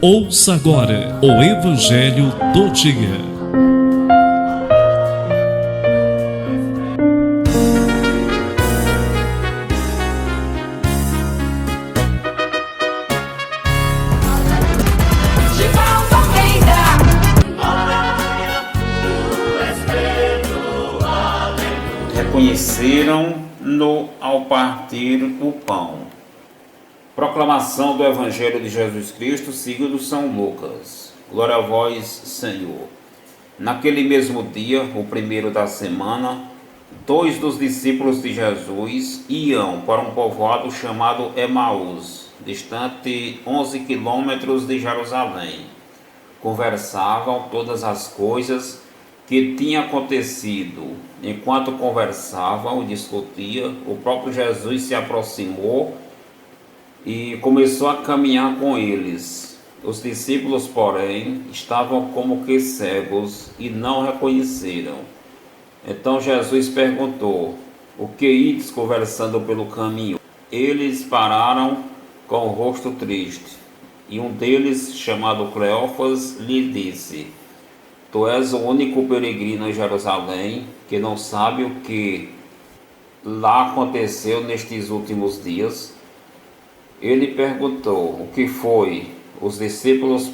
Ouça agora o Evangelho do Dia. Reconheceram-no ao partir o pão. Proclamação do Evangelho de Jesus Cristo segundo São Lucas. Glória a vós, Senhor. Naquele mesmo dia, o primeiro da semana, 2 dos discípulos de Jesus iam para um povoado chamado Emaús, distante 11 quilômetros de Jerusalém. Conversavam todas as coisas que tinha acontecido. Enquanto conversavam e discutiam, o próprio Jesus se aproximou e começou a caminhar com eles. Os discípulos, porém, estavam como que cegos e não reconheceram. Então Jesus perguntou: o que ides conversando pelo caminho? Eles pararam com o rosto triste, e um deles, chamado Cleófas, lhe disse: tu és o único peregrino em Jerusalém que não sabe o que lá aconteceu nestes últimos dias? Ele perguntou: o que foi? Os discípulos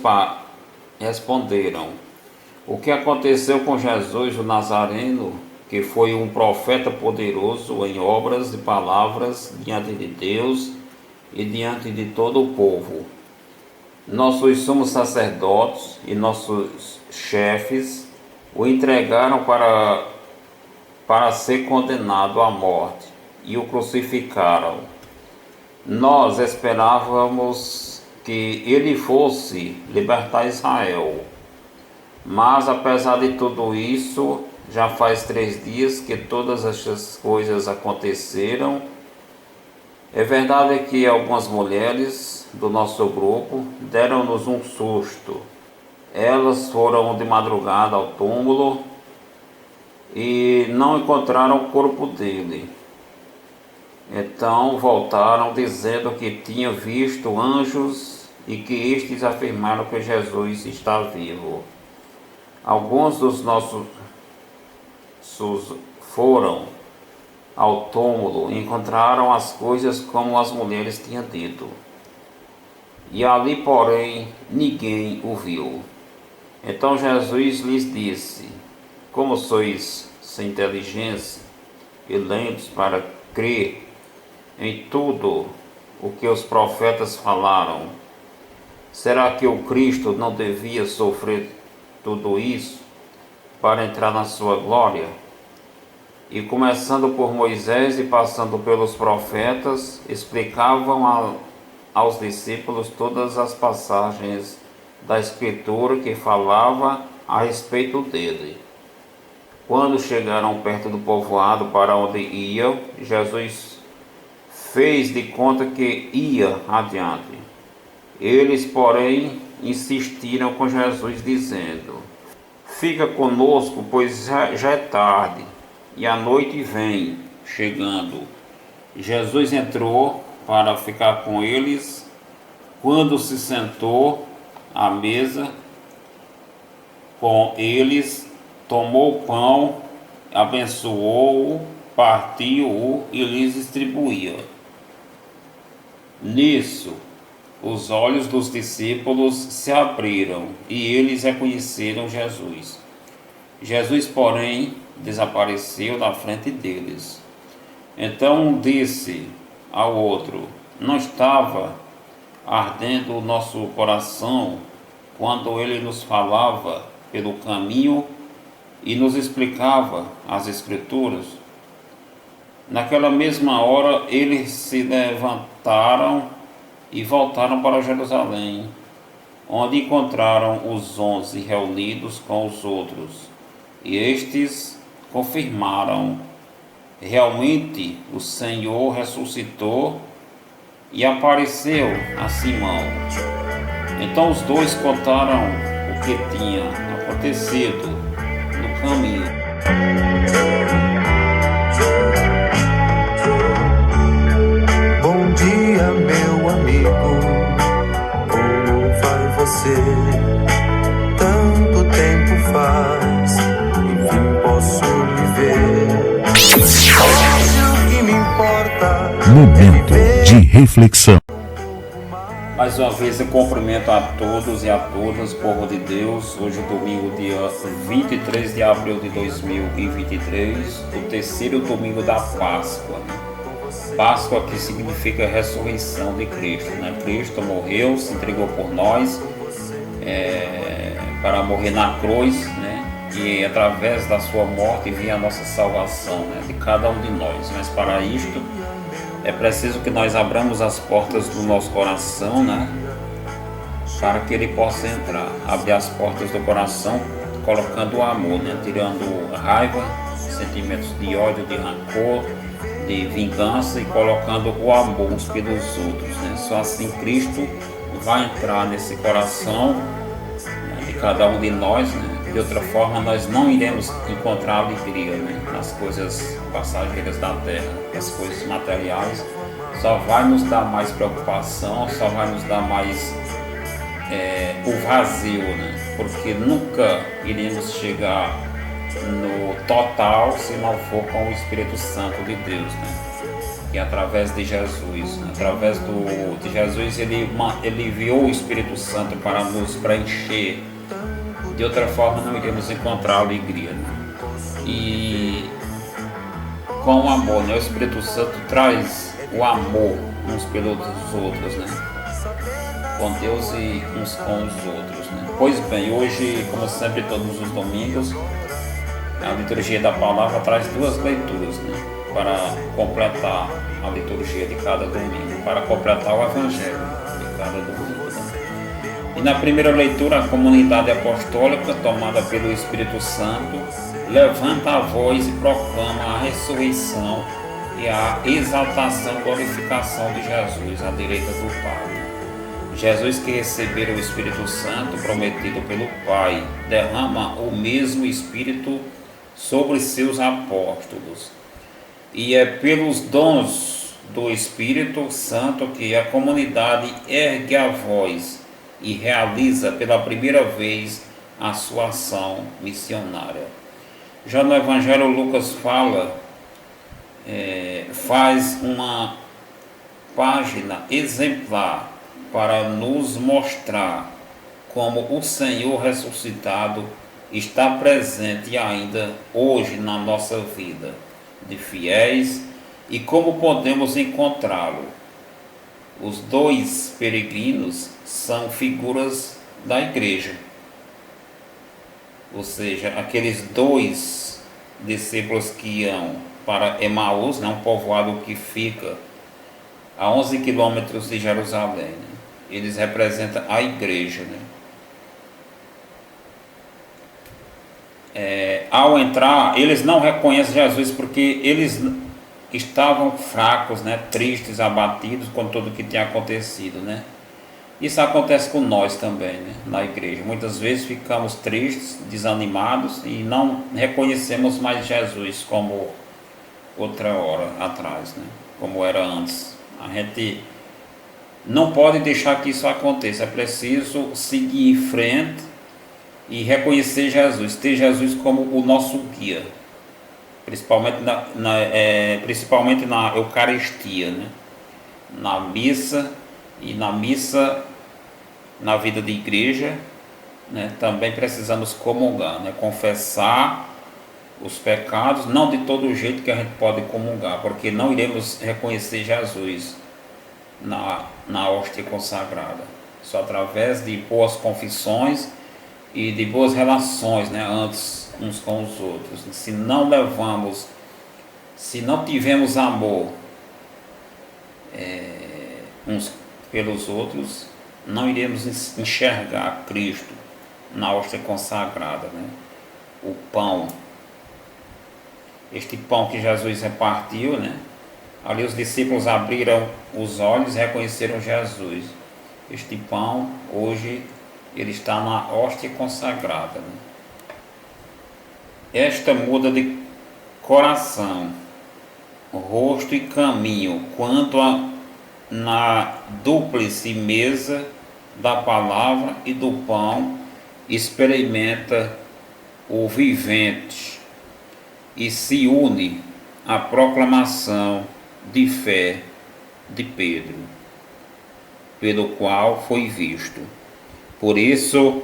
responderam: o que aconteceu com Jesus o Nazareno, que foi um profeta poderoso em obras e palavras diante de Deus e diante de todo o povo. Nossos sumos sacerdotes e nossos chefes o entregaram para ser condenado à morte e o crucificaram. Nós esperávamos que ele fosse libertar Israel, mas apesar de tudo isso, já faz 3 dias que todas estas coisas aconteceram. É verdade que algumas mulheres do nosso grupo deram-nos um susto. Elas foram de madrugada ao túmulo e não encontraram o corpo dele. Então voltaram dizendo que tinham visto anjos e que estes afirmaram que Jesus está vivo. Alguns dos nossos foram ao túmulo e encontraram as coisas como as mulheres tinham dito. E ali, porém, ninguém o viu. Então Jesus lhes disse: como sois sem inteligência e lentos para crer em tudo o que os profetas falaram? Será que o Cristo não devia sofrer tudo isso para entrar na sua glória? E começando por Moisés e passando pelos profetas, explicavam aos discípulos todas as passagens da Escritura que falava a respeito dele. Quando chegaram perto do povoado para onde iam, Jesus fez de conta que ia adiante. Eles, porém, insistiram com Jesus, dizendo: fica conosco, pois já é tarde, e a noite vem chegando. Jesus entrou para ficar com eles. Quando se sentou à mesa com eles, tomou o pão, abençoou-o, partiu-o e lhes distribuía. Nisso, os olhos dos discípulos se abriram e eles reconheceram Jesus. Jesus, porém, desapareceu da frente deles. Então um disse ao outro: não estava ardendo o nosso coração quando ele nos falava pelo caminho e nos explicava as Escrituras? Naquela mesma hora eles se levantaram e voltaram para Jerusalém, onde encontraram os 11 reunidos com os outros, e estes confirmaram: realmente o Senhor ressuscitou e apareceu a Simão. Então os dois contaram o que tinha acontecido no caminho. Bom dia, meu amigo, como vai você? de reflexão. Mais uma vez eu cumprimento a todos e a todas, povo de Deus. Hoje domingo, dia 23 de abril de 2023, o terceiro domingo da Páscoa. Páscoa que significa ressurreição de Cristo, né? Cristo morreu, se entregou por nós para morrer na cruz, né? E através da sua morte vinha a nossa salvação, né? De cada um de nós. Mas para isto é preciso que nós abramos as portas do nosso coração, né? Para que ele possa entrar. Abrir as portas do coração colocando o amor, né? Tirando raiva, sentimentos de ódio, de rancor, de vingança, e colocando o amor uns pelos outros, né? Só assim Cristo vai entrar nesse coração, né, de cada um de nós, né? De outra forma nós não iremos encontrar alegria, né, nas coisas passageiras da terra, nas coisas materiais. Só vai nos dar mais preocupação, só vai nos dar mais o vazio, né? Porque nunca iremos chegar no total se não for com o Espírito Santo de Deus, né? E através de Jesus, né? Através de Jesus ele enviou o Espírito Santo para nos preencher. De outra forma não iremos encontrar alegria, né? E com o amor, né? O Espírito Santo traz o amor uns pelos outros, né? Com Deus e uns com os outros, né? Pois bem, hoje, como sempre, todos os domingos, a liturgia da palavra traz duas leituras, né? Para completar a liturgia de cada domingo, para completar o evangelho de cada domingo, né? E na primeira leitura, a comunidade apostólica, tomada pelo Espírito Santo, levanta a voz e proclama a ressurreição e a exaltação e glorificação de Jesus à direita do Pai. Jesus, que recebera o Espírito Santo prometido pelo Pai, derrama o mesmo Espírito sobre seus apóstolos. E é pelos dons do Espírito Santo que a comunidade ergue a voz e realiza pela primeira vez a sua ação missionária. Já no Evangelho, Lucas faz uma página exemplar para nos mostrar como o Senhor ressuscitado está presente ainda hoje na nossa vida de fiéis e como podemos encontrá-lo. Os dois peregrinos são figuras da igreja, ou seja, aqueles dois discípulos que iam para Emaús, né, um povoado que fica a 11 quilômetros de Jerusalém, né? Eles representam a igreja, né? Ao entrar, eles não reconhecem Jesus porque eles estavam fracos, né? Tristes, abatidos com tudo que tinha acontecido, né? Isso acontece com nós também, né? Na igreja. Muitas vezes ficamos tristes, desanimados e não reconhecemos mais Jesus como outra hora atrás, né? Como era antes. A gente não pode deixar que isso aconteça. É preciso seguir em frente e reconhecer Jesus, ter Jesus como o nosso guia, principalmente principalmente na Eucaristia, né? Na missa e na vida de igreja, né? Também precisamos comungar, né? Confessar os pecados, não de todo jeito que a gente pode comungar, porque não iremos reconhecer Jesus na hóstia consagrada, só através de boas confissões e de boas relações, né, antes uns com os outros. Se não tivermos amor uns pelos outros, não iremos enxergar Cristo na hóstia consagrada, né? O pão, este pão que Jesus repartiu, né? Ali os discípulos abriram os olhos e reconheceram Jesus. Este pão, hoje, ele está na hóstia consagrada, né? Esta muda de coração, rosto e caminho, quanto na dúplice mesa da palavra e do pão, experimenta o vivente e se une à proclamação de fé de Pedro, pelo qual foi visto. Por isso,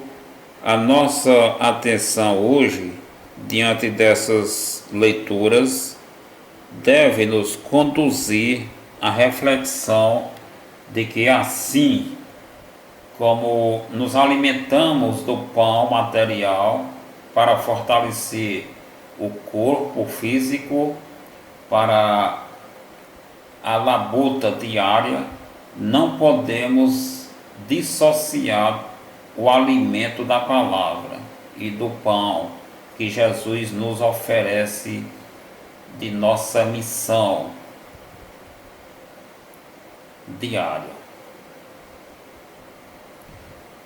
a nossa atenção hoje, diante dessas leituras, deve nos conduzir à reflexão de que assim como nos alimentamos do pão material para fortalecer o corpo físico, para a labuta diária, não podemos dissociar o alimento da palavra e do pão que Jesus nos oferece de nossa missão diária.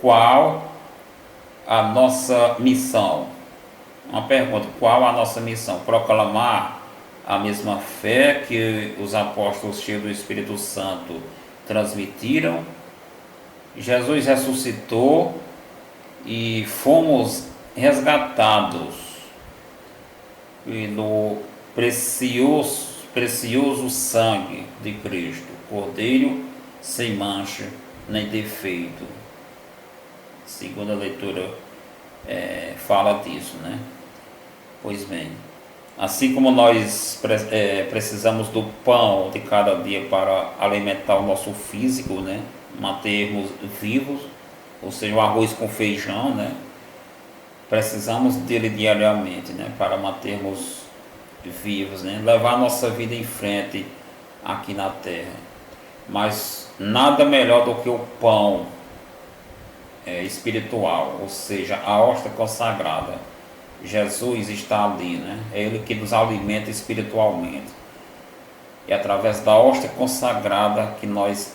Qual a nossa missão? Uma pergunta: qual a nossa missão? Proclamar a mesma fé que os apóstolos cheios do Espírito Santo transmitiram. Jesus ressuscitou e fomos resgatados pelo precioso sangue de Cristo, Cordeiro sem mancha nem defeito. Segunda leitura fala disso, né? Pois bem, assim como nós precisamos do pão de cada dia para alimentar o nosso físico, né? Mantermos vivos, ou seja, o arroz com feijão, né? Precisamos dele diariamente, né? Para mantermos vivos, né? Levar a nossa vida em frente aqui na terra. Mas nada melhor do que o pão espiritual, ou seja, a hóstia consagrada. Jesus está ali, né? É Ele que nos alimenta espiritualmente. É através da hóstia consagrada que nós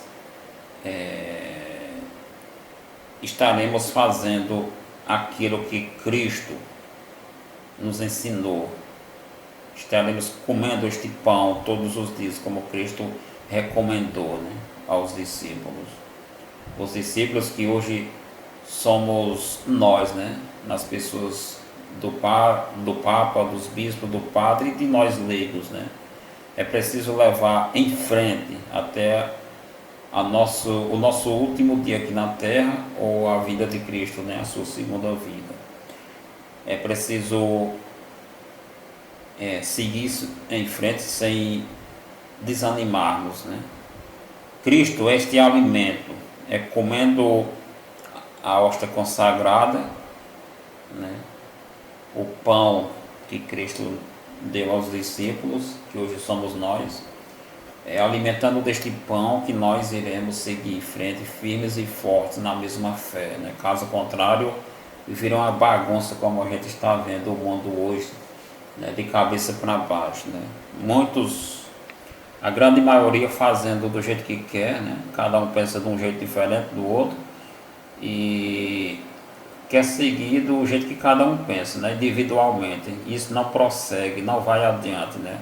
estaremos fazendo aquilo que Cristo nos ensinou. Estaremos comendo este pão todos os dias, como Cristo recomendou, né, aos discípulos. Os discípulos que hoje somos nós, né, nas pessoas do Papa, dos bispos, do Padre e de nós leigos, né. É preciso levar em frente até o nosso último dia aqui na Terra, ou a vida de Cristo, né, a sua segunda vida. É preciso seguir isso em frente sem desanimarmos, né. Cristo, este alimento, comendo a hóstia consagrada, né, o pão que Cristo deu aos discípulos, que hoje somos nós, alimentando deste pão que nós iremos seguir em frente, firmes e fortes na mesma fé, né? Caso contrário, virá uma bagunça, como a gente está vendo o mundo hoje, né? De cabeça para baixo, né? Muitos, a grande maioria fazendo do jeito que quer, né? Cada um pensa de um jeito diferente do outro e quer seguir do jeito que cada um pensa, né? Individualmente. Isso não prossegue, não vai adiante, né?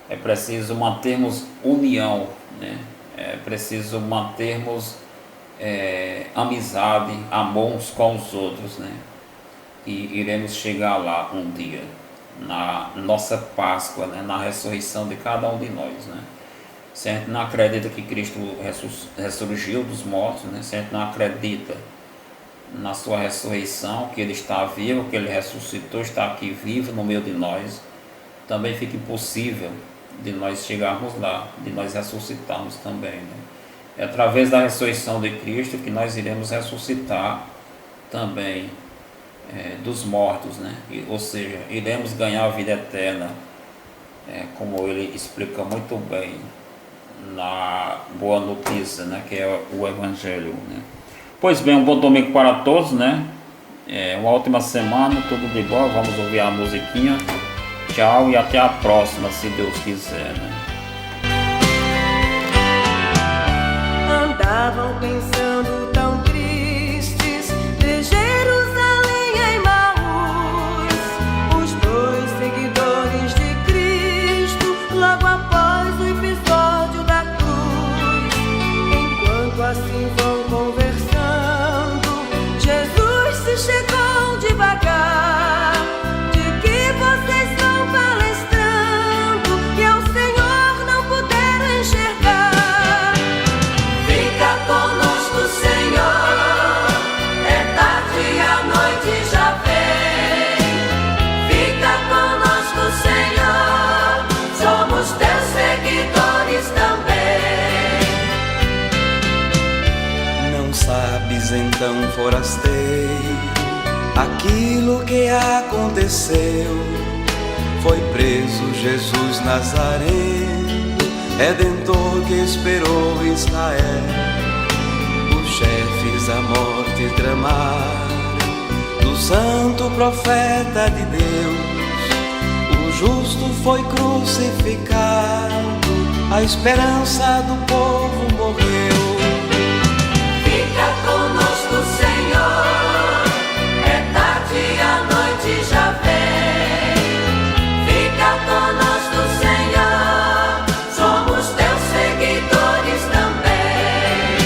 É preciso mantermos união, né? É preciso mantermos amizade, amor uns com os outros, né? E iremos chegar lá um dia, na nossa Páscoa, né? Na ressurreição de cada um de nós, né? Se a gente não acredita que Cristo ressurgiu dos mortos, né? Se a gente não acredita na sua ressurreição, que Ele está vivo, que Ele ressuscitou, está aqui vivo no meio de nós, também fica impossível de nós chegarmos lá, de nós ressuscitarmos também, né? É através da ressurreição de Cristo que nós iremos ressuscitar também dos mortos, né? Ou seja, iremos ganhar a vida eterna, como ele explica muito bem na boa notícia, né? Que é o Evangelho, né? Pois bem, um bom domingo para todos, né? Uma ótima semana, tudo de bom. Vamos ouvir a musiquinha. Tchau e até a próxima, se Deus quiser, né? Andavam pensando tão tristes de Jerusalém em Emaús, os dois seguidores de Cristo, logo após o episódio da cruz. Enquanto assim vão conversando, Jesus se chegou devagar. De que vocês estão palestrando, que ao Senhor não puderam enxergar? diz então, forasteiro, aquilo que aconteceu. Foi preso Jesus Nazareno, Redentor que esperou Israel. Os chefes a morte tramaram do santo profeta de Deus. O justo foi crucificado, a esperança do povo morreu. Fica conosco, Senhor, é tarde, a noite já vem. Fica conosco, Senhor, somos teus seguidores também.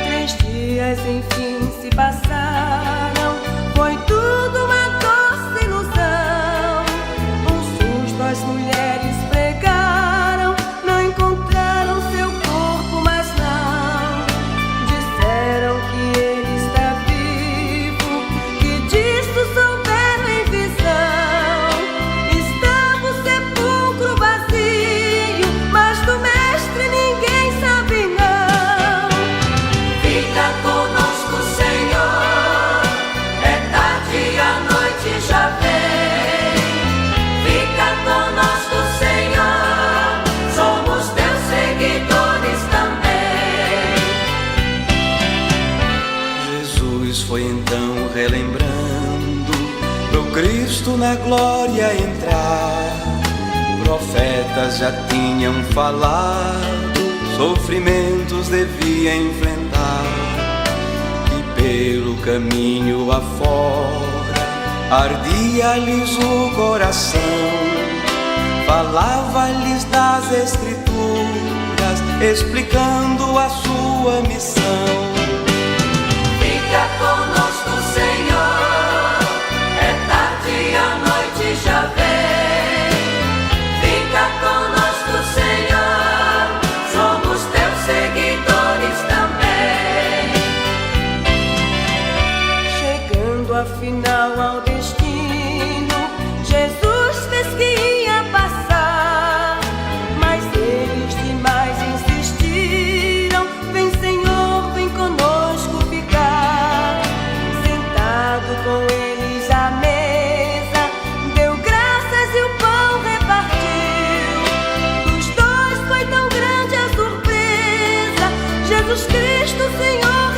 3 dias enfim se passaram, foi tudo uma doce ilusão. Um susto as mulheres pregaram, não encontraram seu corpo, mas não. Disseram que ele está vivo, que disso souberam em visão. Estava o sepulcro vazio, mas do mestre ninguém sabe não. Fica conosco, Senhor, é tarde, a noite já vem. Fica conosco, Senhor, somos teus seguidores também. Jesus foi então relembrando pro Cristo na glória entrar. Profetas já tinham falado, sofrimentos devia enfrentar. E pelo caminho afora ardia-lhes o coração. Falava-lhes das Escrituras, explicando a sua missão. Fica conosco, Senhor, é tarde, a noite já vem. Fica conosco, Senhor, somos teus seguidores também. Chegando afinal ao destino, Jesus fez que ia passar, mas eles demais insistiram. Vem, Senhor, vem conosco ficar. Sentado com eles à mesa, deu graças e o pão repartiu. Dos dois foi tão grande a surpresa, Jesus Cristo, Senhor,